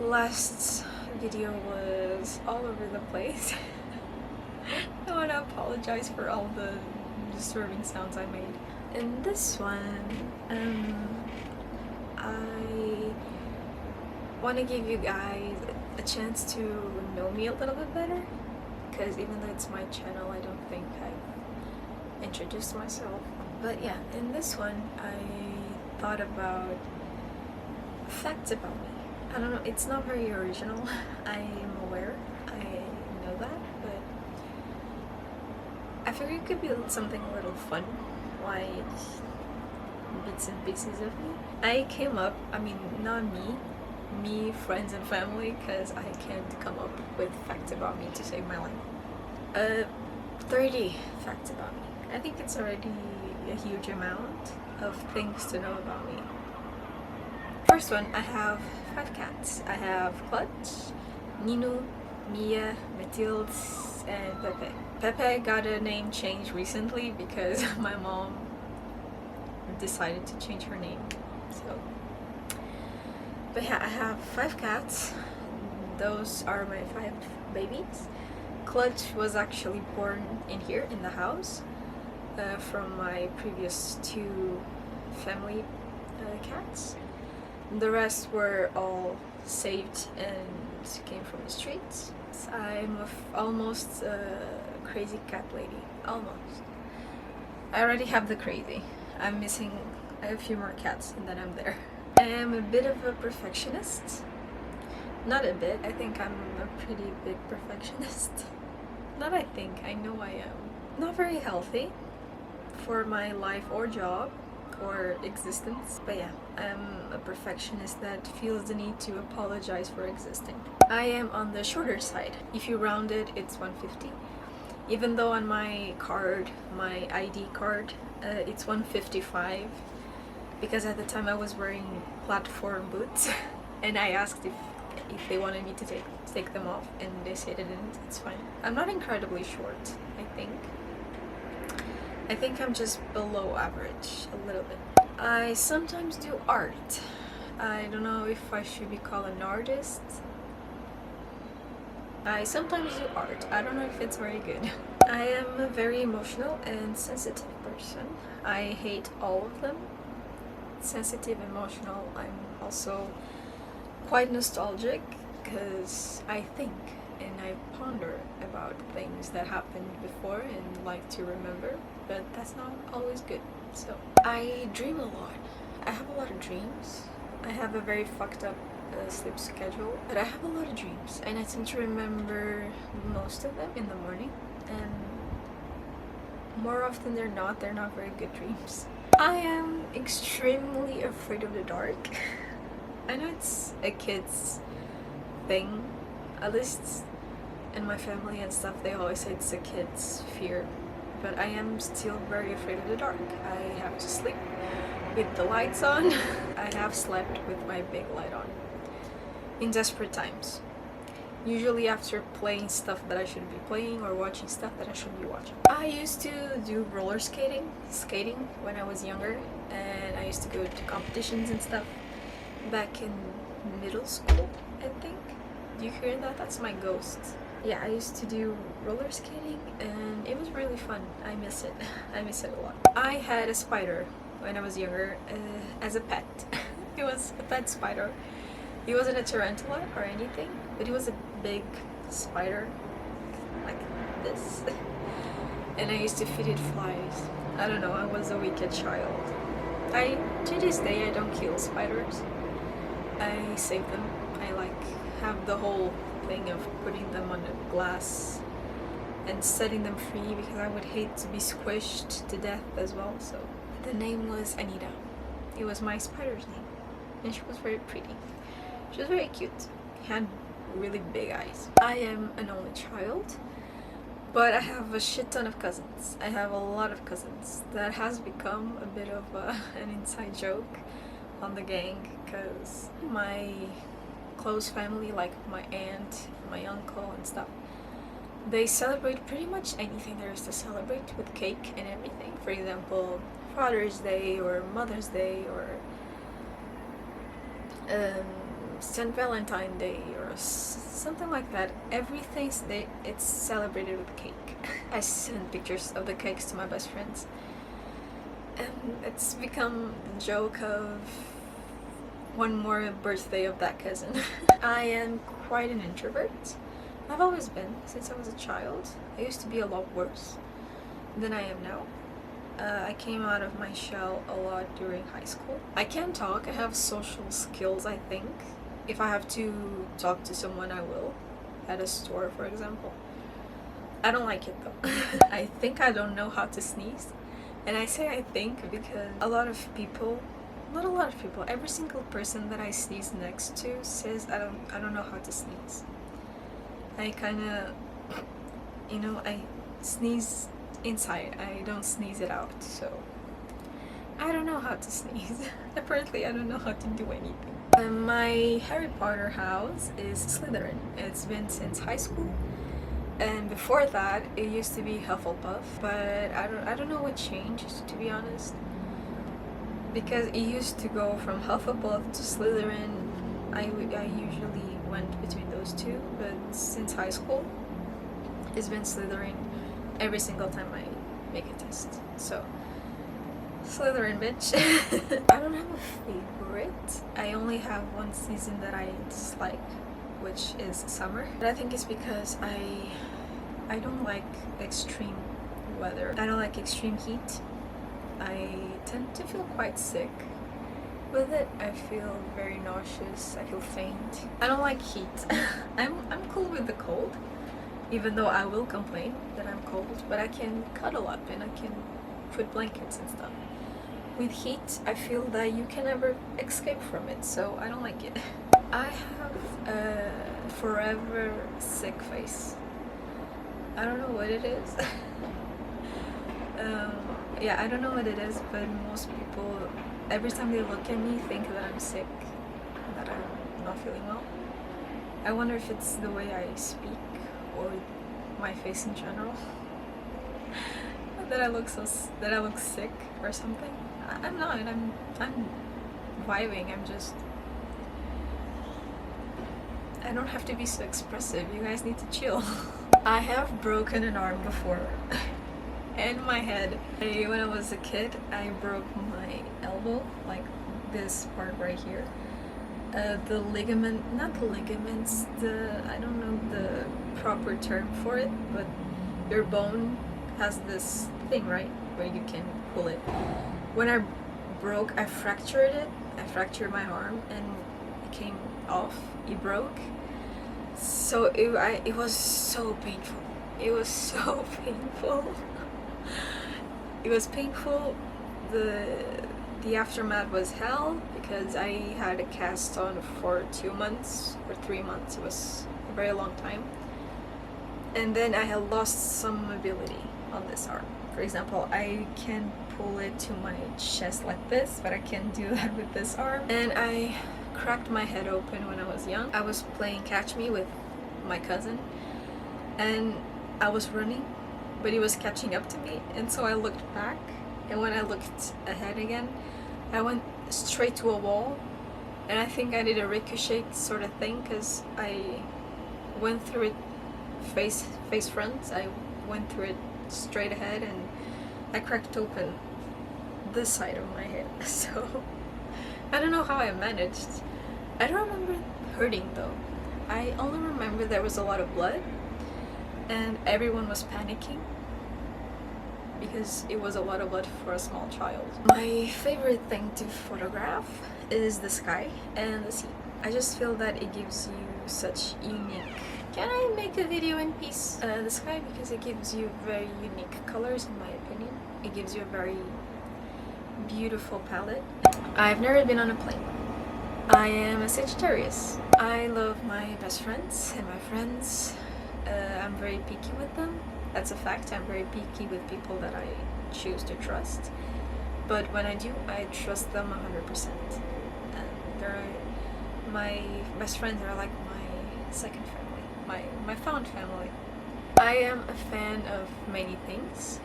Last video was all over the place. I want to apologize for all the disturbing sounds I made. In this one, I want to give you guys a chance to know me a little bit better, because even though it's my channel, I don't think I've introduced myself. But yeah, in this one, I thought about facts about me. I don't know, it's not very original. I am aware, I know that, but I figured it could be something a little fun, like bits and pieces of me. I came up, not me, friends and family, because I can't come up with facts about me to save my life. 30 facts about me. I think it's already a huge amount of things to know about me. First one, I have 5 cats. I have Clutch, Nino, Mia, Mathilde, and Pepe. Pepe got a name change recently because my mom decided to change her name. But yeah, I have 5 cats. Those are my 5 babies. Clutch was actually born in here in the house from my previous 2 family cats. The rest were all saved and came from the streets. I'm almost a crazy cat lady. Almost. I already have the crazy. I'm missing a few more cats and then I'm there. I am a bit of a perfectionist. Not a bit, I think I'm a pretty big perfectionist. Not I think, I know I am. Not very healthy for my life or job or existence, but yeah, I'm a perfectionist that feels the need to apologize for existing. I am on the shorter side. If you round it, it's 150. Even though on my card, my ID card, it's 155, because at the time I was wearing platform boots and I asked if they wanted me to take them off, and they said they didn't. It's fine. I'm not incredibly short, I think I'm just below average a little bit. I sometimes do art. I don't know if I should be called an artist. I sometimes do art. I don't know if it's very good. I am a very emotional and sensitive person. I hate all of them. Sensitive, emotional. I'm also quite nostalgic because I think and I ponder about things that happened before and like to remember, but that's not always good. So I dream a lot. I have a lot of dreams. I have a very fucked up sleep schedule, but I have a lot of dreams and I tend to remember most of them in the morning, and more often than not, they're not very good dreams. I am extremely afraid of the dark. I know it's a kid's thing, at least in my family and stuff, they always say it's a kid's fear, but I am still very afraid of the dark. I have to sleep with the lights on. I have slept with my big light on in desperate times, usually after playing stuff that I shouldn't be playing or watching stuff that I shouldn't be watching. I used to do skating when I was younger, and I used to go to competitions and stuff back in middle school, I think. Do you hear that? That's my ghost. Yeah, I used to do roller skating and it was really fun. I miss it. I miss it a lot. I had a spider when I was younger as a pet. It was a pet spider. He wasn't a tarantula or anything, but he was a big spider like this. And I used to feed it flies. I don't know, I was a wicked child. To this day, I don't kill spiders. I save them. I have the whole thing of putting them on a glass and setting them free because I would hate to be squished to death as well. So the name was Anita. It was my spider's name, and she was very pretty. She was very cute. Had really big eyes. I am an only child, but I have a shit ton of cousins. I have a lot of cousins. That has become a bit of an inside joke on the gang, because my close family, like my aunt, my uncle and stuff, they celebrate pretty much anything there is to celebrate with cake and everything. For example, Father's Day or Mother's Day or St. Valentine's Day or something like that, everything's it's celebrated with cake. I send pictures of the cakes to my best friends, and it's become the joke of one more birthday of that cousin. I am quite an introvert. I've always been since I was a child. I used to be a lot worse than I am now. I came out of my shell a lot during high school. I can talk, I have social skills, I think. If I have to talk to someone, I will. At a store, for example. I don't like it though. I think I don't know how to sneeze. And I say I think because a lot of people, not a lot of people, every single person that I sneeze next to says I don't know how to sneeze. I kinda, I sneeze inside, I don't sneeze it out, so I don't know how to sneeze. Apparently I don't know how to do anything. My Harry Potter house is Slytherin. It's been since high school, and before that it used to be Hufflepuff, but I don't know what changed, to be honest, because it used to go from Hufflepuff to Slytherin. I usually went between those two, but since high school it's been Slytherin every single time I make a test. So Slytherin, bitch. I don't have a favorite. I only have one season that I dislike, which is summer. But I think it's because I don't like extreme weather. I don't like extreme heat. I tend to feel quite sick with it. I feel very nauseous. I feel faint. I don't like heat. I'm cool with the cold, even though I will complain that I'm cold, but I can cuddle up and I can put blankets and stuff. With heat, I feel that you can never escape from it, so I don't like it. I have a forever sick face. I don't know what it is. Yeah, I don't know what it is, but most people, every time they look at me, think that I'm sick, that I'm not feeling well. I wonder if it's the way I speak or my face in general. that I look sick or something. I'm not. I'm vibing. I don't have to be so expressive. You guys need to chill. I have broken an arm before. And my head. When I was a kid, I broke my elbow, like this part right here. The ligament, not the ligaments, I don't know the proper term for it, but your bone has this thing, right, where you can pull it. When I broke, I fractured it. I fractured my arm and it came off. It broke. So it was so painful. It was so painful. It was painful. The aftermath was hell because I had a cast on for 2 months or 3 months. It was a very long time. And then I had lost some mobility on this arm. For example, I can pull it to my chest like this, but I can't do that with this arm. And I cracked my head open when I was young. I was playing catch me with my cousin, and I was running, but he was catching up to me, and so I looked back, and when I looked ahead again, I went straight to a wall, and I think I did a ricochet sort of thing, because I went through it face front. I went through it straight ahead, and I cracked open this side of my head. So I don't know how I managed. I don't remember hurting though. I only remember there was a lot of blood and everyone was panicking because it was a lot of blood for a small child. My favorite thing to photograph is the sky and the sea. I just feel that it gives you such unique... Can I make a video in peace? The sky, because it gives you very unique colors, in my opinion. It gives you a very beautiful palette. I've never been on a plane. I am a Sagittarius. I love my best friends and my friends. I'm very picky with them. That's a fact. I'm very picky with people that I choose to trust. But when I do, I trust them 100%. And my best friends are like my second family, my found family. I am a fan of many things,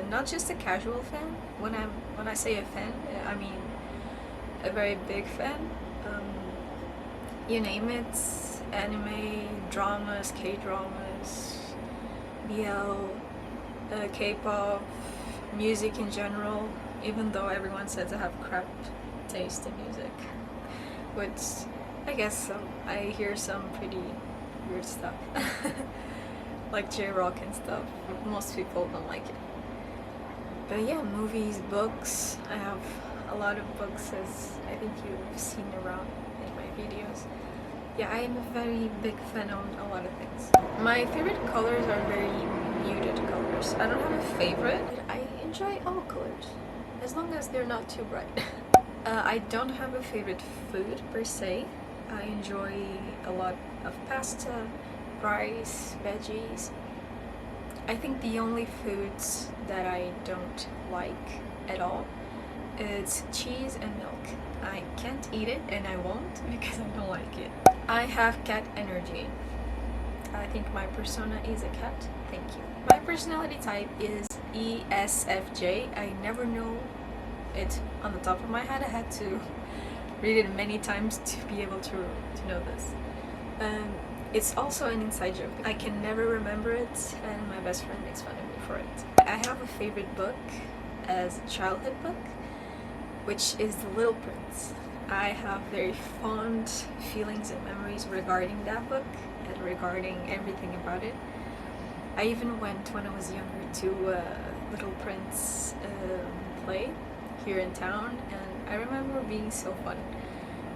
not just a casual fan. When I say a fan, I mean a very big fan. you name it, anime, dramas, K-dramas, BL, K-pop, music in general, even though everyone says I have crap taste in music, which I guess so. I hear some pretty weird stuff, like J-rock and stuff. Most people don't like it. But yeah, movies, books. I have a lot of books, as I think you've seen around in my videos. Yeah, I am a very big fan of a lot of things. My favorite colors are very muted colors. I don't have a favorite. I enjoy all colors, as long as they're not too bright. I don't have a favorite food per se. I enjoy a lot of pasta, rice, veggies. I think the only foods that I don't like at all is cheese and milk. I can't eat it and I won't because I don't like it. I have cat energy. I think my persona is a cat. Thank you. My personality type is ISFJ. I never know it on the top of my head. I had to read it many times to be able to know this. It's also an inside joke. I can never remember it, and my best friend makes fun of me for it. I have a favorite book as a childhood book, which is The Little Prince. I have very fond feelings and memories regarding that book and regarding everything about it. I even went when I was younger to a Little Prince play here in town, and I remember being so fun.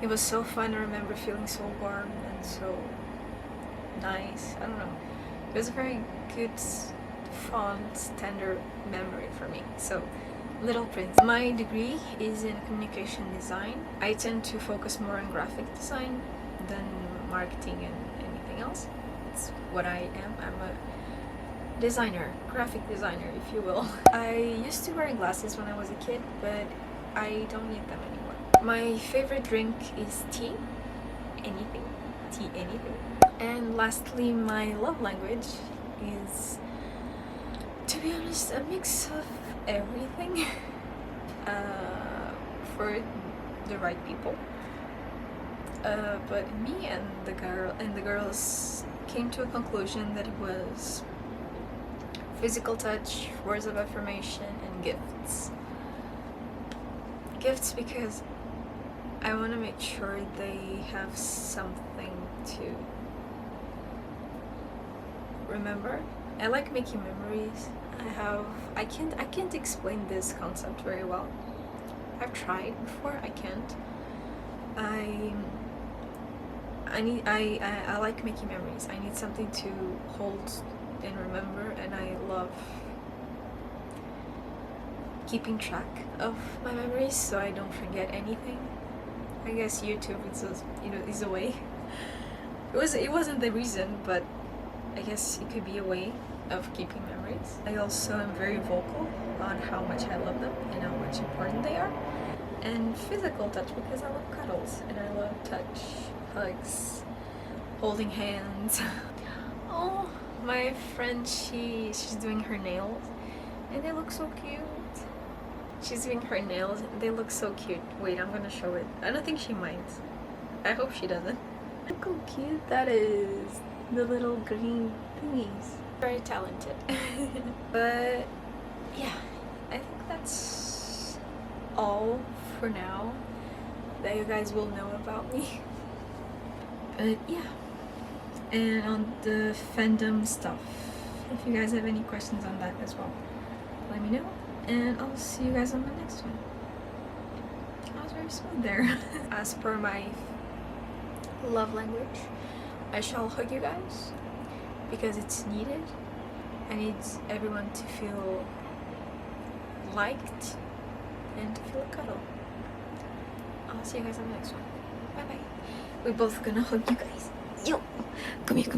It was so fun. I remember feeling so warm and so nice. I don't know. It was a very good, fond, tender memory for me. So, Little Prince. My degree is in communication design. I tend to focus more on graphic design than marketing and anything else. It's what I am. I'm a designer, graphic designer, if you will. I used to wear glasses when I was a kid, but I don't need them anymore. My favorite drink is tea. Anything. Tea, anything. And lastly, my love language is, to be honest, a mix of everything for the right people. But me and the girls came to a conclusion that it was physical touch, words of affirmation, and gifts. Gifts because I want to make sure they have something to remember. I like making memories. I can't explain this concept very well. I've tried before. I can't. I like making memories. I need something to hold and remember, and I love keeping track of my memories so I don't forget anything. I guess YouTube is a way. It wasn't the reason, but I guess it could be a way of keeping memories. I also am very vocal on how much I love them and how much important they are. And physical touch because I love cuddles and I love touch, hugs, holding hands. Oh, my friend, she's doing her nails and they look so cute. She's doing her nails and they look so cute. Wait, I'm gonna show it. I don't think she minds. I hope she doesn't. Look how cute that is. The little green thingies. Very talented. But yeah, I think that's all for now that you guys will know about me. But yeah, and on the fandom stuff, if you guys have any questions on that as well, let me know, and I'll see you guys on the next one. I was very smooth there. As per my love language, I shall hug you guys because it's needed. I need everyone to feel liked and to feel a cuddle. I'll see you guys on the next one. Bye bye. We're both gonna hug you guys. Yo! Come here.